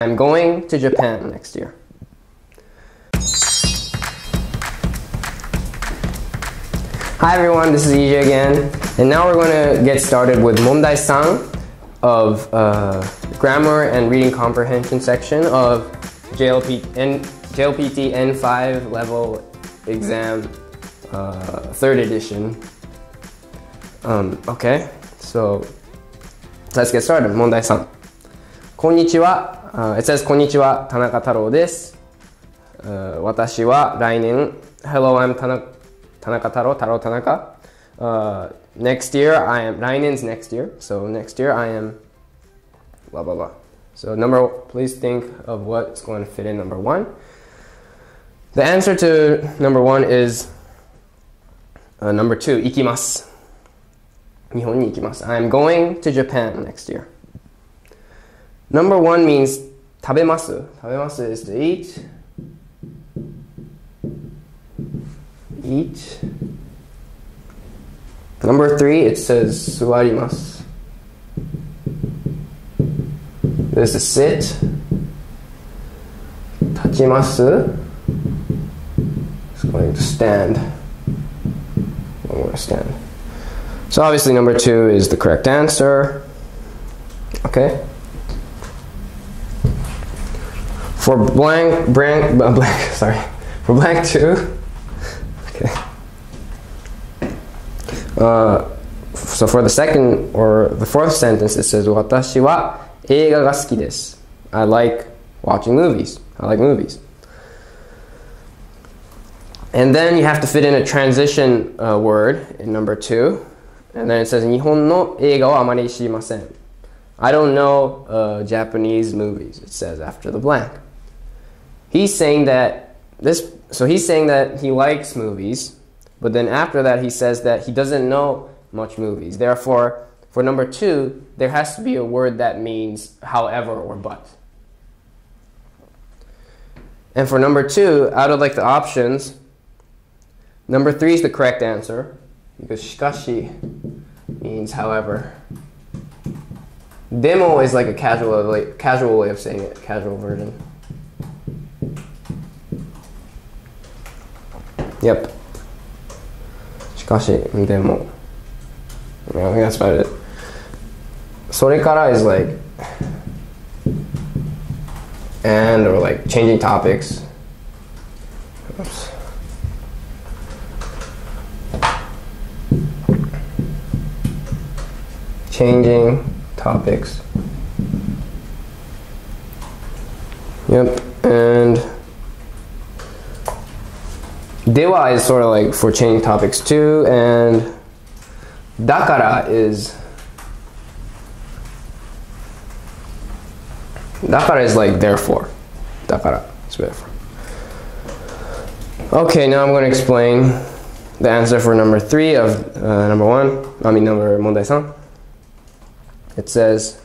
I'm going to Japan next year. Hi everyone, this is EJ again, and now we're going to get started with mondai-san of grammar and reading comprehension section of JLPT N5 level exam, 3rd edition. Okay, so let's get started. Mondai-san. Konnichiwa. It says Konnichiwa, Tanaka Taro desu. Watashi wa rainen. Hello, I'm Tanaka Taro, Taro Tanaka. Next year, I am, rainen's next year. So next year, I am blah, blah, blah. So please think of what's going to fit in number 1. The answer to number 1 is number 2, ikimasu. Nihon ni ikimasu. I am going to Japan next year. Number 1 means tabemasu. Tabemasu is to eat. Eat. Number 3, it says suwarimasu. This is sit. Tachimasu. It's going to stand. I'm going to stand. So obviously number 2 is the correct answer. Okay. For blank 2. Okay. So for the second or the 4th sentence, it says Watashi wa eiga ga suki desu. I like watching movies. I like movies. And then you have to fit in a transition word in number 2. And then it says Nihon no eiga wa amari shirimasen. I don't know Japanese movies, it says after the blank. He's saying that he likes movies, but then after that he says that he doesn't know much movies. Therefore, for number 2, there has to be a word that means however or but. And for number 2, out of like the options, number 3 is the correct answer because shikashi means however. Demo is like a casual way of saying it, casual version. Yep. Shikashi, demo. Yeah, I think that's about it. Sorekara is like and or like changing topics. Oops. Changing topics. Yep, and dewa is sort of like for changing topics too, and dakara is like therefore. Dakara is therefore. Okay, now I'm going to explain the answer for number 3 of number mondai-san. It says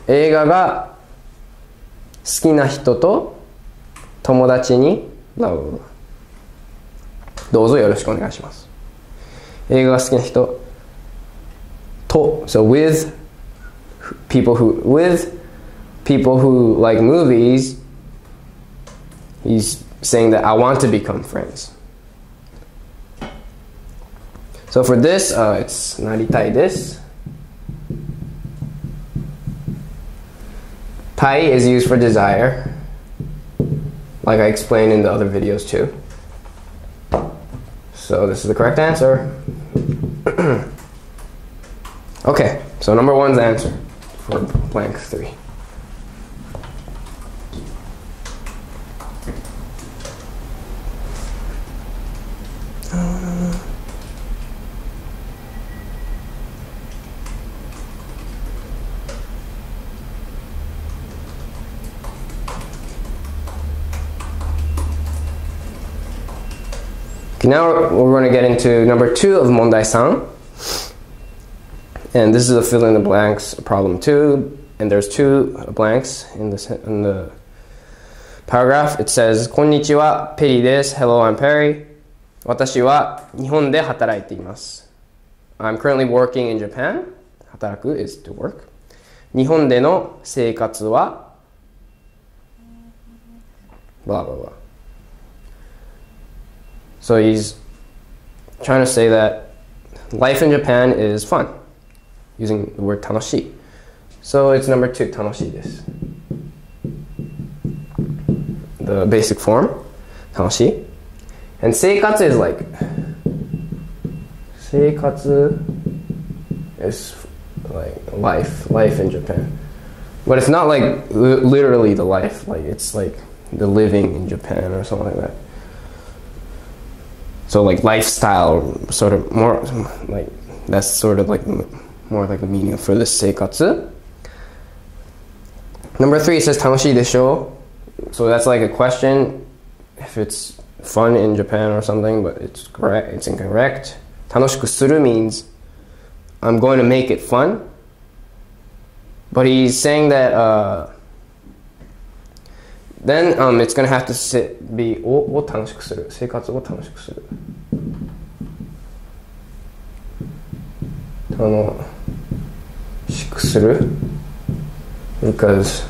映画が好きな人と友達にどうぞよろしくお願いします。映画が好きな人と so with people who like movies, he's saying that I want to become friends. So for this, it's なりたいです。Tai is used for desire, like I explained in the other videos too. So this is the correct answer. Okay, so number 1's the answer for blank 3. Okay, now we're going to get into number 2 of mondai-san. And this is a fill in the blanks problem 2. And there's 2 blanks in the paragraph. It says, Konnichiwa, Perry desu. Hello, I'm Perry. Watashi wa Nihon de hataraite imasu. I'm currently working in Japan. Hataraku is to work. 日本での生活は blah blah blah. So he's trying to say that life in Japan is fun, using the word 楽しい. So it's number 2, 楽しいです. The basic form, 楽しい. And 生活 is like, 生活 is like life in Japan. But it's not like literally the life, like it's like the living in Japan or something like that. So like lifestyle, sort of more like, that's sort of like more like the meaning for this 生活. Number 3 says 楽しいでしょ? So that's like a question if it's fun in Japan or something, but it's correct, it's incorrect. 楽しくする means I'm going to make it fun. But he's saying that then it's going to have to be を楽しくする。生活を楽しくする。楽しくする because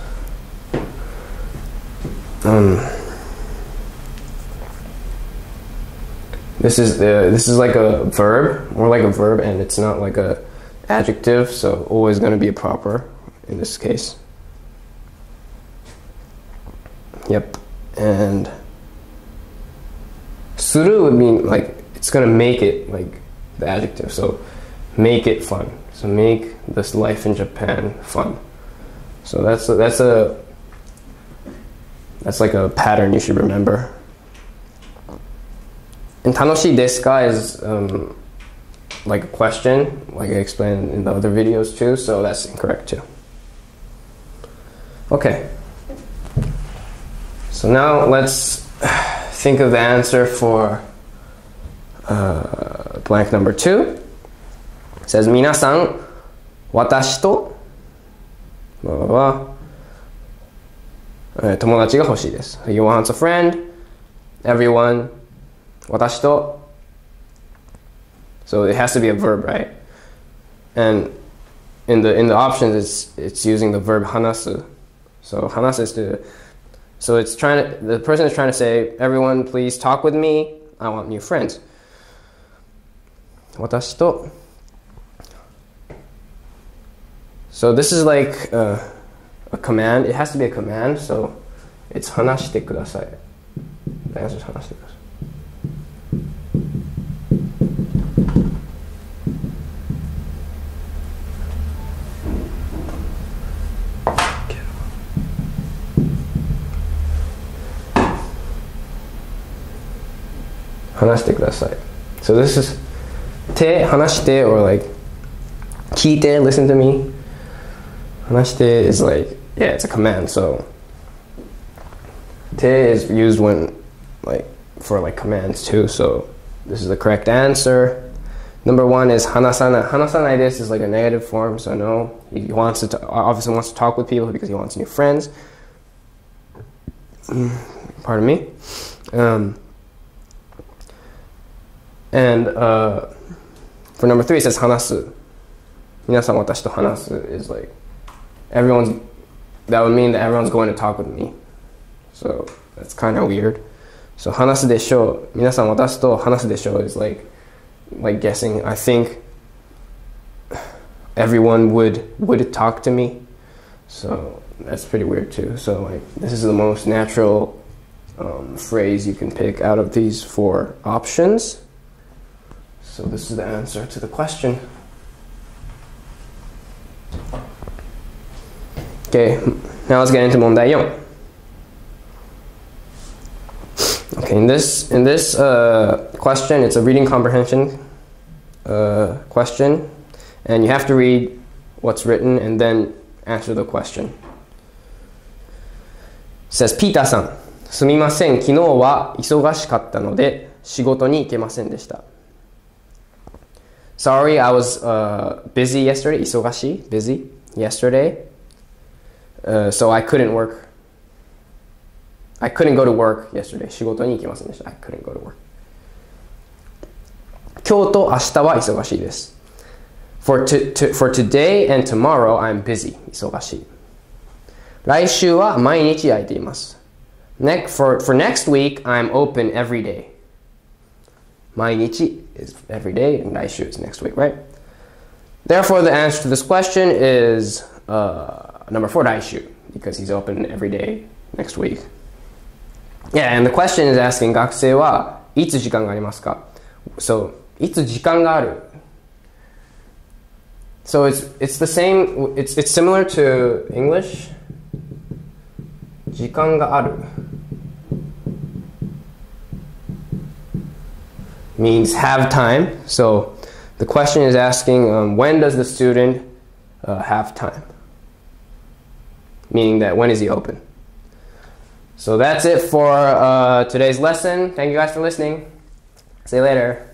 this is like a verb, more like a verb, and it's not like a adjective, so always going to be a proper in this case. Yep. And する would mean like it's going to make it like the adjective, so make it fun. So make this life in Japan fun. So that's like a pattern you should remember. And 楽しいですか is like a question, like I explained in the other videos too, so that's incorrect too. Okay. So now let's think of the answer for blank number 2. It says 皆さん、私と友達が欲しいです。He wants a friend, everyone, 私と. So it has to be a verb, right? And in the options, it's using the verb 話す. So 話す is to. So it's the person is trying to say, everyone, please talk with me. I want new friends. 私と. So this is like a command. It has to be a command. So it's 話してください. The answer is 話してください. So this is 手話して or like 聞いて listen to me. 話して is like, yeah, it's a command. So 手 is used when like for like commands too. So this is the correct answer. Number 1 is 話さない. 話さない this is like a negative form. So no, he obviously wants to talk with people because he wants new friends. Pardon me. And for number 3 it says 話す. 皆さん私と話す is like that would mean that everyone's going to talk with me. So that's kind of weird. So 話すでしょう. 皆さん私と話すでしょう is like guessing. I think everyone would talk to me. So that's pretty weird too. So like this is the most natural phrase you can pick out of these 4 options. So this is the answer to the question. Okay, now let's get into 問題4. Okay, in this question, it's a reading comprehension question, and you have to read what's written and then answer the question. It says, ピーターさん、すみません、昨日は忙しかったので仕事に行けませんでした。Sorry, I was busy yesterday. 忙しい busy yesterday. So I couldn't work. I couldn't go to work yesterday. 仕事に行けませんでした。I couldn't go to work. 今日と明日は忙しいです。For today and tomorrow, I'm busy. 忙しい。来週は毎日空いています。For next week, I'm open every day. 毎日 is every day, and 来週 is next week, right? Therefore, the answer to this question is number 4, 来週, because he's open every day next week. Yeah, and the question is asking 学生はいつ時間がありますか? So, いつ時間がある? So it's the same, it's similar to English. 時間がある means have time. So the question is asking when does the student have time? Meaning that when is he open? So that's it for today's lesson. Thank you guys for listening. See you later.